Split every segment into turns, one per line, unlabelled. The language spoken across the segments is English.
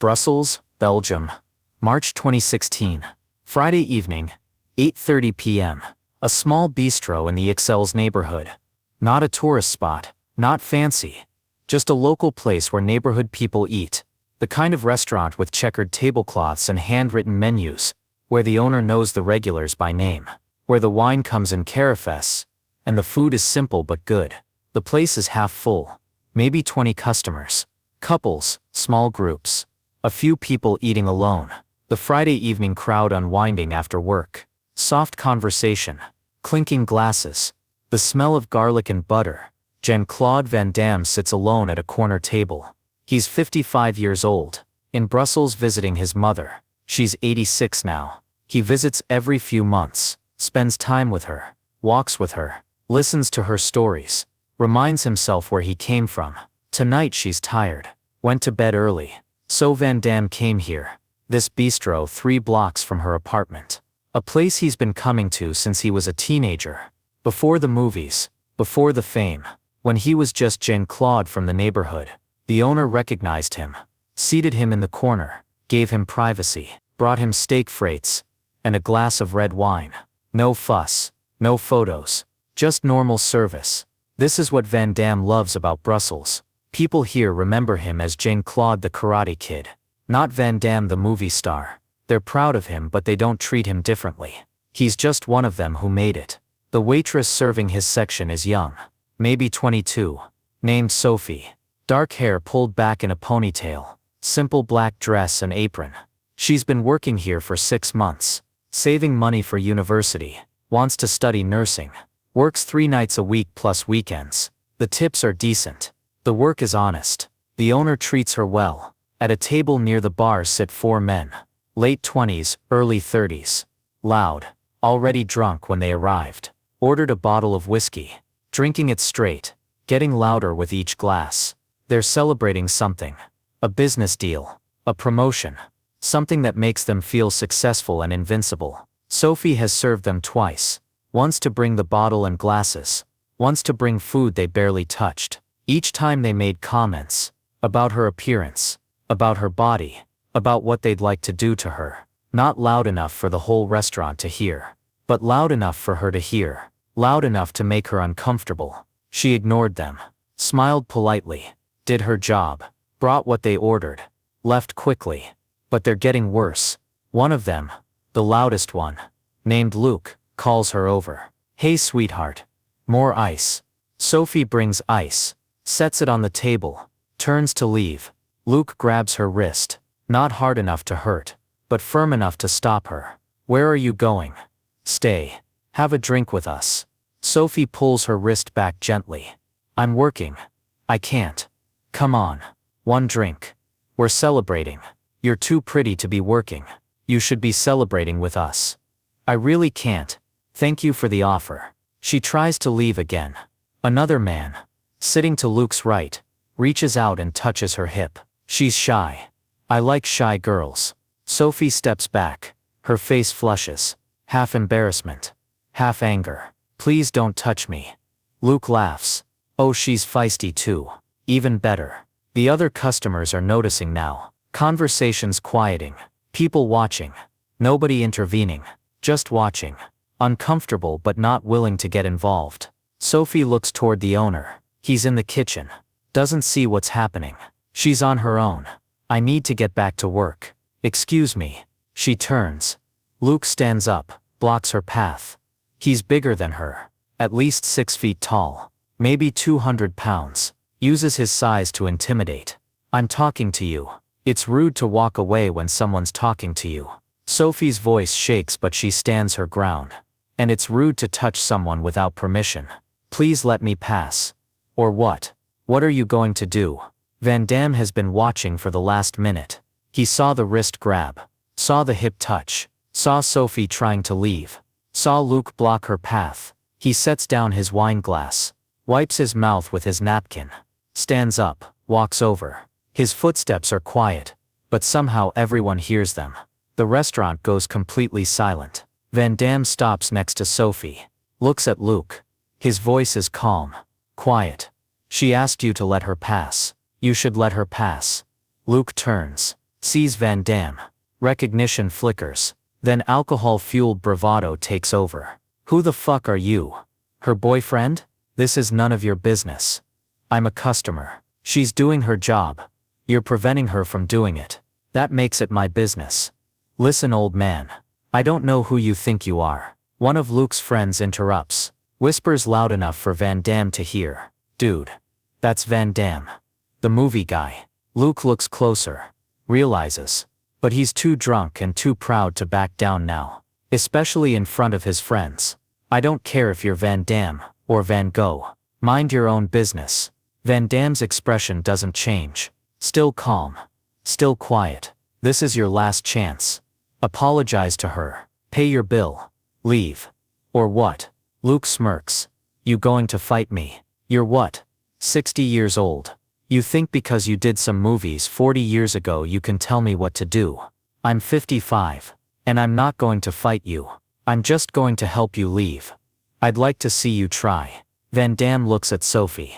Brussels, Belgium, March 2016. Friday evening, 8:30 p.m. A small bistro in the Ixelles neighborhood. Not a tourist spot, not fancy. Just a local place where neighborhood people eat. The kind of restaurant with checkered tablecloths and handwritten menus, where the owner knows the regulars by name, where the wine comes in carafes, and the food is simple but good. The place is half full, maybe 20 customers. Couples, small groups. A few people eating alone. The Friday evening crowd unwinding after work. Soft conversation. Clinking glasses. The smell of garlic and butter. Jean-Claude Van Damme sits alone at a corner table. He's 55 years old. In Brussels visiting his mother. She's 86 now. He visits every few months. Spends time with her. Walks with her. Listens to her stories. Reminds himself where he came from. Tonight she's tired. Went to bed early. So Van Damme came here. This bistro 3 blocks from her apartment. A place he's been coming to since he was a teenager. Before the movies. Before the fame. When he was just Jean-Claude from the neighborhood. The owner recognized him. Seated him in the corner. Gave him privacy. Brought him steak frites. And a glass of red wine. No fuss. No photos. Just normal service. This is what Van Damme loves about Brussels. People here remember him as Jean-Claude the Karate Kid. Not Van Damme the movie star. They're proud of him but they don't treat him differently. He's just one of them who made it. The waitress serving his section is young. Maybe 22. Named Sophie. Dark hair pulled back in a ponytail. Simple black dress and apron. She's been working here for 6 months. Saving money for university. Wants to study nursing. Works 3 nights a week plus weekends. The tips are decent. The work is honest. The owner treats her well. At a table near the bar sit 4 men. Late 20s, early 30s. Loud. Already drunk when they arrived. Ordered a bottle of whiskey. Drinking it straight. Getting louder with each glass. They're celebrating something. A business deal. A promotion. Something that makes them feel successful and invincible. Sophie has served them twice. Once to bring the bottle and glasses. Once to bring food they barely touched. Each time they made comments. About her appearance. About her body. About what they'd like to do to her. Not loud enough for the whole restaurant to hear. But loud enough for her to hear. Loud enough to make her uncomfortable. She ignored them. Smiled politely. Did her job. Brought what they ordered. Left quickly. But they're getting worse. One of them, the loudest one, named Luke, calls her over. Hey sweetheart. More ice. Sophie brings ice. Sets it on the table. Turns to leave. Luke grabs her wrist. Not hard enough to hurt. But firm enough to stop her. Where are you going? Stay. Have a drink with us. Sophie pulls her wrist back gently. I'm working. I can't. Come on. 1 drink. We're celebrating. You're too pretty to be working. You should be celebrating with us. I really can't. Thank you for the offer. She tries to leave again. Another man, sitting to Luke's right, reaches out and touches her hip. She's shy. I like shy girls. Sophie steps back. Her face flushes. Half embarrassment. Half anger. Please don't touch me. Luke laughs. Oh, she's feisty too. Even better. The other customers are noticing now. Conversations quieting. People watching. Nobody intervening. Just watching. Uncomfortable but not willing to get involved. Sophie looks toward the owner. He's in the kitchen. Doesn't see what's happening. She's on her own. I need to get back to work. Excuse me. She turns. Luke stands up, blocks her path. He's bigger than her. At least 6 feet tall. Maybe 200 pounds. Uses his size to intimidate. I'm talking to you. It's rude to walk away when someone's talking to you. Sophie's voice shakes but she stands her ground. And it's rude to touch someone without permission. Please let me pass. Or what? What are you going to do? Van Damme has been watching for the last minute. He saw the wrist grab. Saw the hip touch. Saw Sophie trying to leave. Saw Luke block her path. He sets down his wine glass. Wipes his mouth with his napkin. Stands up, walks over. His footsteps are quiet, but somehow everyone hears them. The restaurant goes completely silent. Van Damme stops next to Sophie. Looks at Luke. His voice is calm. Quiet. She asked you to let her pass. You should let her pass. Luke turns. Sees Van Damme. Recognition flickers. Then alcohol-fueled bravado takes over. Who the fuck are you? Her boyfriend? This is none of your business. I'm a customer. She's doing her job. You're preventing her from doing it. That makes it my business. Listen, old man. I don't know who you think you are. One of Luke's friends interrupts. Whispers loud enough for Van Damme to hear. Dude. That's Van Damme. The movie guy. Luke looks closer. Realizes. But he's too drunk and too proud to back down now. Especially in front of his friends. I don't care if you're Van Damme, or Van Gogh. Mind your own business. Van Damme's expression doesn't change. Still calm. Still quiet. This is your last chance. Apologize to her. Pay your bill. Leave. Or what? Luke smirks. You going to fight me? You're what? 60 years old. You think because you did some movies 40 years ago you can tell me what to do? I'm 55. And I'm not going to fight you. I'm just going to help you leave. I'd like to see you try. Van Damme looks at Sophie.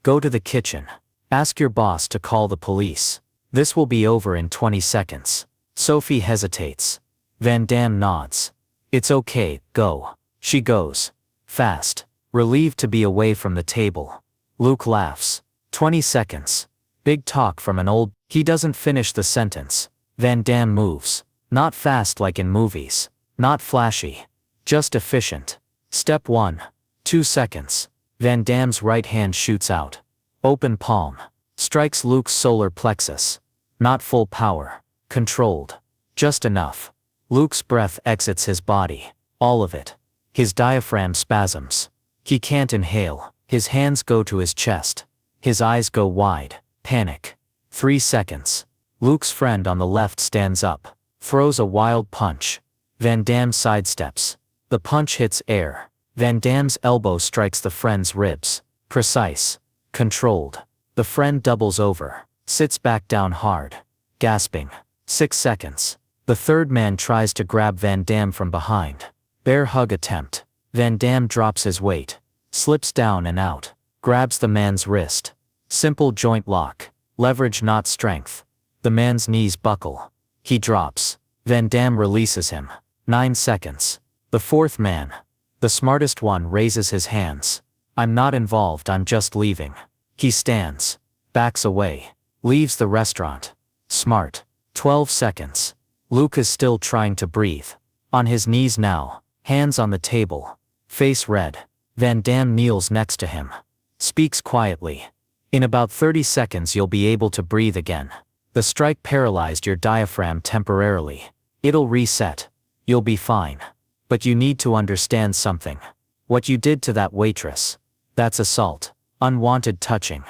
Go to the kitchen. Ask your boss to call the police. This will be over in 20 seconds. Sophie hesitates. Van Damme nods. It's okay, go. She goes. Fast. Relieved to be away from the table. Luke laughs. 20 seconds. Big talk from an old. He doesn't finish the sentence. Van Damme moves. Not fast like in movies. Not flashy. Just efficient. Step 1. 2 seconds. Van Damme's right hand shoots out. Open palm. Strikes Luke's solar plexus. Not full power. Controlled. Just enough. Luke's breath exits his body. All of it. His diaphragm spasms. He can't inhale. His hands go to his chest. His eyes go wide. Panic. 3 seconds. Luke's friend on the left stands up. Throws a wild punch. Van Damme sidesteps. The punch hits air. Van Damme's elbow strikes the friend's ribs. Precise. Controlled. The friend doubles over. Sits back down hard. Gasping. 6 seconds. The third man tries to grab Van Damme from behind. Bear hug attempt. Van Damme drops his weight. Slips down and out. Grabs the man's wrist. Simple joint lock. Leverage not strength. The man's knees buckle. He drops. Van Damme releases him. 9 seconds. The fourth man. The smartest one raises his hands. I'm not involved, I'm just leaving. He stands. Backs away. Leaves the restaurant. Smart. 12 seconds. Luke is still trying to breathe. On his knees now. Hands on the table. Face red. Van Damme kneels next to him. Speaks quietly. In about 30 seconds you'll be able to breathe again. The strike paralyzed your diaphragm temporarily. It'll reset. You'll be fine. But you need to understand something. What you did to that waitress. That's assault. Unwanted touching.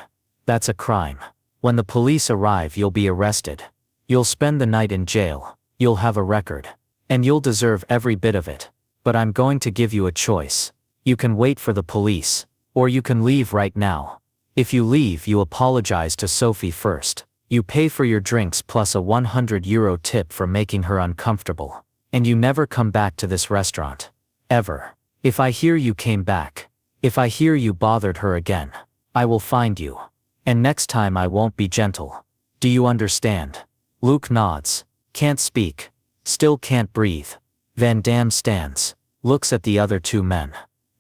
That's a crime. When the police arrive you'll be arrested. You'll spend the night in jail. You'll have a record. And you'll deserve every bit of it. But I'm going to give you a choice. You can wait for the police. Or you can leave right now. If you leave you apologize to Sophie first. You pay for your drinks plus a €100 tip for making her uncomfortable. And you never come back to this restaurant. Ever. If I hear you came back. If I hear you bothered her again. I will find you. And next time I won't be gentle. Do you understand? Luke nods. Can't speak. Still can't breathe. Van Damme stands. Looks at the other two men.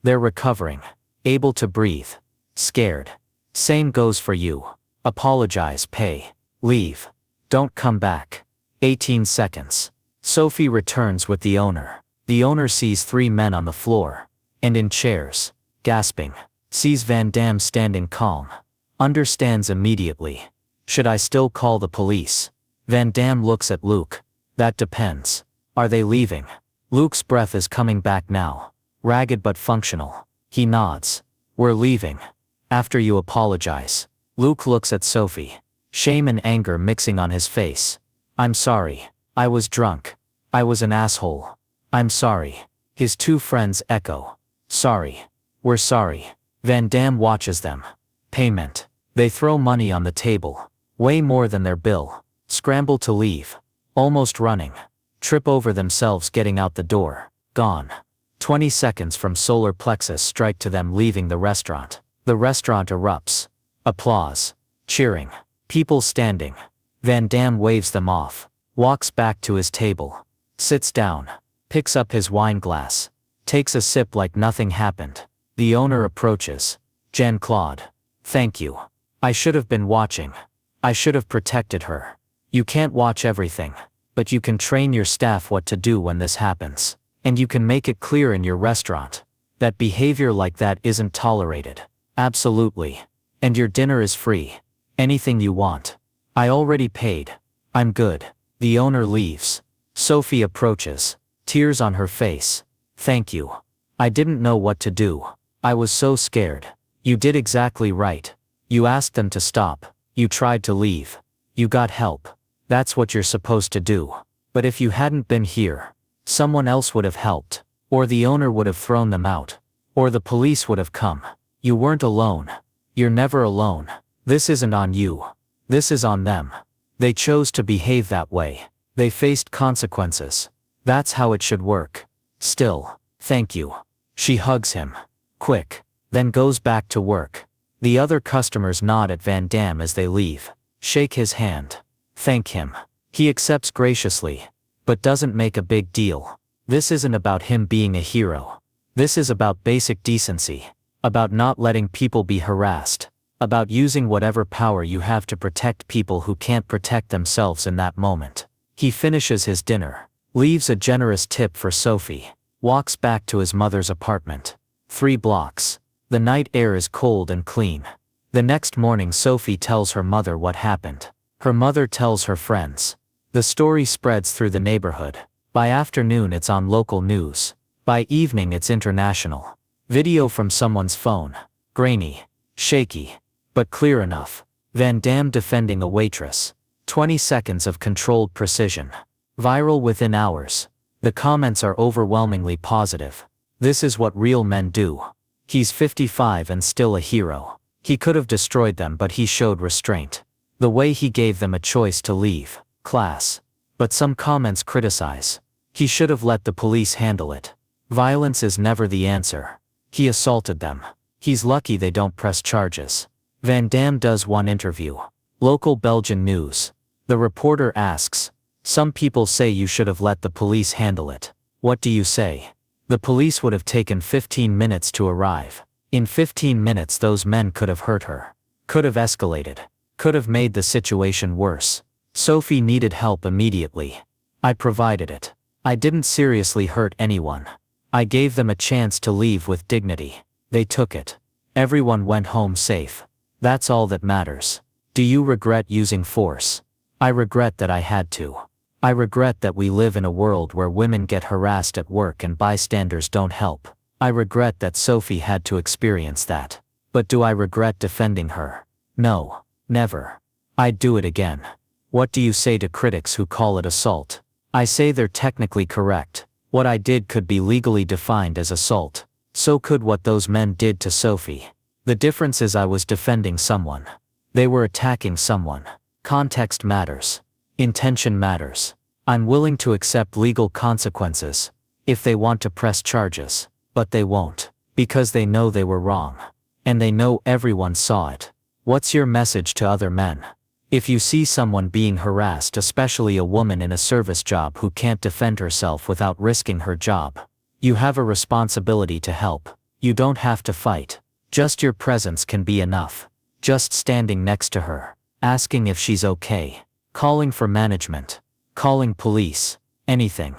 They're recovering. Able to breathe. Scared. Same goes for you. Apologize, pay. Leave. Don't come back. 18 seconds. Sophie returns with the owner. The owner sees 3 men on the floor. And in chairs. Gasping. Sees Van Damme standing calm. Understands immediately. Should I still call the police? Van Damme looks at Luke. That depends. Are they leaving? Luke's breath is coming back now. Ragged but functional. He nods. We're leaving. After you apologize. Luke looks at Sophie. Shame and anger mixing on his face. I'm sorry. I was drunk. I was an asshole. I'm sorry. His 2 friends echo. Sorry. We're sorry. Van Damme watches them. Payment. They throw money on the table. Way more than their bill. Scramble to leave. Almost running. Trip over themselves getting out the door. Gone. 20 seconds from solar plexus strike to them leaving the restaurant. The restaurant erupts. Applause. Cheering. People standing. Van Damme waves them off, walks back to his table, sits down, picks up his wine glass, takes a sip like nothing happened. The owner approaches. Jean-Claude. Thank you. I should have been watching. I should have protected her. You can't watch everything, but you can train your staff what to do when this happens. And you can make it clear in your restaurant that behavior like that isn't tolerated. Absolutely. And your dinner is free. Anything you want. I already paid. I'm good. The owner leaves. Sophie approaches, tears on her face. Thank you. I didn't know what to do. I was so scared. You did exactly right. You asked them to stop. You tried to leave. You got help. That's what you're supposed to do. But if you hadn't been here, someone else would have helped. Or the owner would have thrown them out. Or the police would have come. You weren't alone. You're never alone. This isn't on you. This is on them. They chose to behave that way. They faced consequences. That's how it should work. Still, thank you. She hugs him. Quick. Then goes back to work. The other customers nod at Van Damme as they leave. Shake his hand. Thank him. He accepts graciously, but doesn't make a big deal. This isn't about him being a hero. This is about basic decency. About not letting people be harassed. About using whatever power you have to protect people who can't protect themselves in that moment. He finishes his dinner, leaves a generous tip for Sophie, walks back to his mother's apartment. 3 blocks. The night air is cold and clean. The next morning Sophie tells her mother what happened. Her mother tells her friends. The story spreads through the neighborhood. By afternoon it's on local news. By evening it's international. Video from someone's phone. Grainy. Shaky. But clear enough. Van Damme defending a waitress. 20 seconds of controlled precision. Viral within hours. The comments are overwhelmingly positive. This is what real men do. He's 55 and still a hero. He could have destroyed them, but he showed restraint. The way he gave them a choice to leave. Class. But some comments criticize. He should have let the police handle it. Violence is never the answer. He assaulted them. He's lucky they don't press charges. Van Damme does one interview. Local Belgian news. The reporter asks, some people say you should have let the police handle it. What do you say? The police would have taken 15 minutes to arrive. In 15 minutes those men could have hurt her. Could have escalated. Could have made the situation worse. Sophie needed help immediately. I provided it. I didn't seriously hurt anyone. I gave them a chance to leave with dignity. They took it. Everyone went home safe. That's all that matters. Do you regret using force? I regret that I had to. I regret that we live in a world where women get harassed at work and bystanders don't help. I regret that Sophie had to experience that. But do I regret defending her? No, never. I'd do it again. What do you say to critics who call it assault? I say they're technically correct. What I did could be legally defined as assault. So could what those men did to Sophie. The difference is I was defending someone. They were attacking someone. Context matters. Intention matters. I'm willing to accept legal consequences if they want to press charges, but they won't, because they know they were wrong. And they know everyone saw it. What's your message to other men? If you see someone being harassed, especially a woman in a service job who can't defend herself without risking her job, you have a responsibility to help. You don't have to fight. Just your presence can be enough. Just standing next to her, asking if she's okay, calling for management, calling police, anything.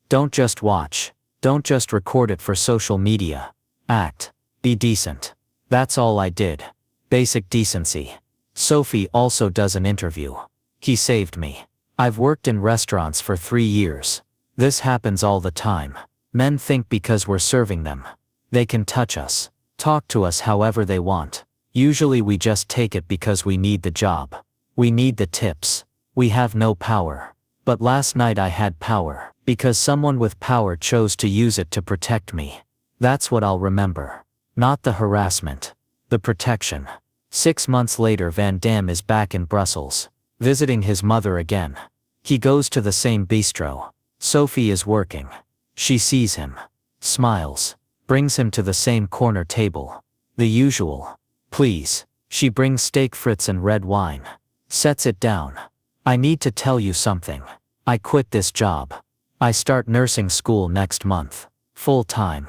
Don't just watch. Don't just record it for social media. Act. Be decent. That's all I did. Basic decency. Sophie also does an interview. He saved me. I've worked in restaurants for 3 years. This happens all the time. Men think because we're serving them, they can touch us, talk to us however they want. Usually we just take it because we need the job. We need the tips. We have no power. But last night I had power, because someone with power chose to use it to protect me. That's what I'll remember. Not the harassment. The protection. 6 months later Van Damme is back in Brussels, visiting his mother again. He goes to the same bistro. Sophie is working. She sees him. Smiles. Brings him to the same corner table. The usual. Please. She brings steak frites and red wine. Sets it down. I need to tell you something. I quit this job. I start nursing school next month. Full time.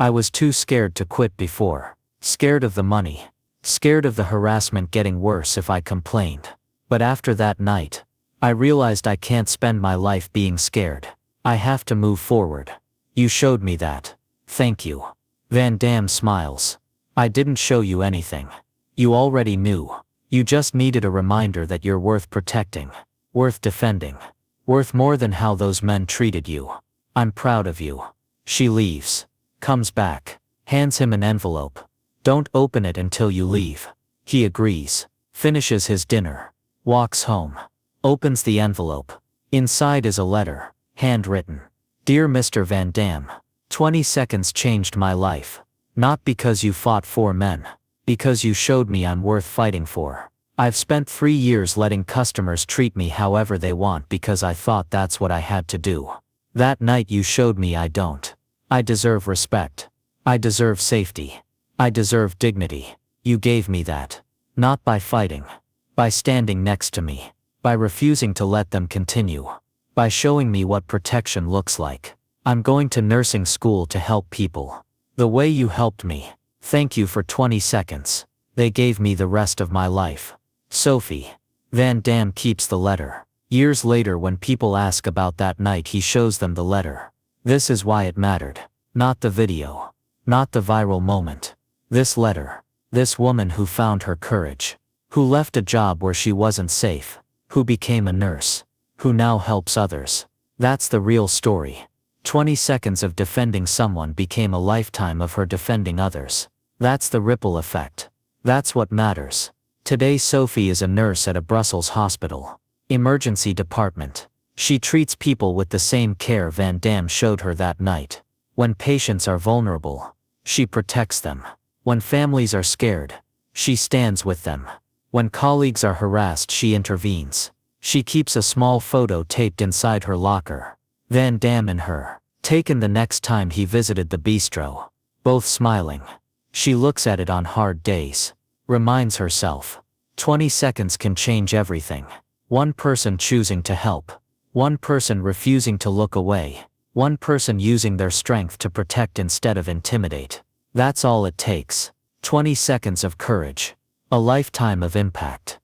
I was too scared to quit before. Scared of the money. Scared of the harassment getting worse if I complained. But after that night, I realized I can't spend my life being scared. I have to move forward. You showed me that. Thank you. Van Damme smiles. I didn't show you anything. You already knew. You just needed a reminder that you're worth protecting. Worth defending. Worth more than how those men treated you. I'm proud of you. She leaves. Comes back. Hands him an envelope. Don't open it until you leave. He agrees. Finishes his dinner. Walks home. Opens the envelope. Inside is a letter. Handwritten. Dear Mr. Van Damme. 20 seconds changed my life. Not because you fought 4 men. Because you showed me I'm worth fighting for. I've spent 3 years letting customers treat me however they want because I thought that's what I had to do. That night you showed me I don't. I deserve respect. I deserve safety. I deserve dignity. You gave me that. Not by fighting. By standing next to me. By refusing to let them continue. By showing me what protection looks like. I'm going to nursing school to help people. The way you helped me. Thank you for 20 seconds. They gave me the rest of my life. Sophie. Van Damme keeps the letter. Years later when people ask about that night he shows them the letter. This is why it mattered. Not the video. Not the viral moment. This letter. This woman who found her courage. Who left a job where she wasn't safe. Who became a nurse. Who now helps others. That's the real story. 20 seconds of defending someone became a lifetime of her defending others. That's the ripple effect. That's what matters. Today Sophie is a nurse at a Brussels hospital. Emergency department. She treats people with the same care Van Damme showed her that night. When patients are vulnerable, she protects them. When families are scared, she stands with them. When colleagues are harassed, she intervenes. She keeps a small photo taped inside her locker. Van Damme and her. Taken the next time he visited the bistro. Both smiling. She looks at it on hard days. Reminds herself. 20 seconds can change everything. One person choosing to help. One person refusing to look away. One person using their strength to protect instead of intimidate. That's all it takes. 20 seconds of courage. A lifetime of impact.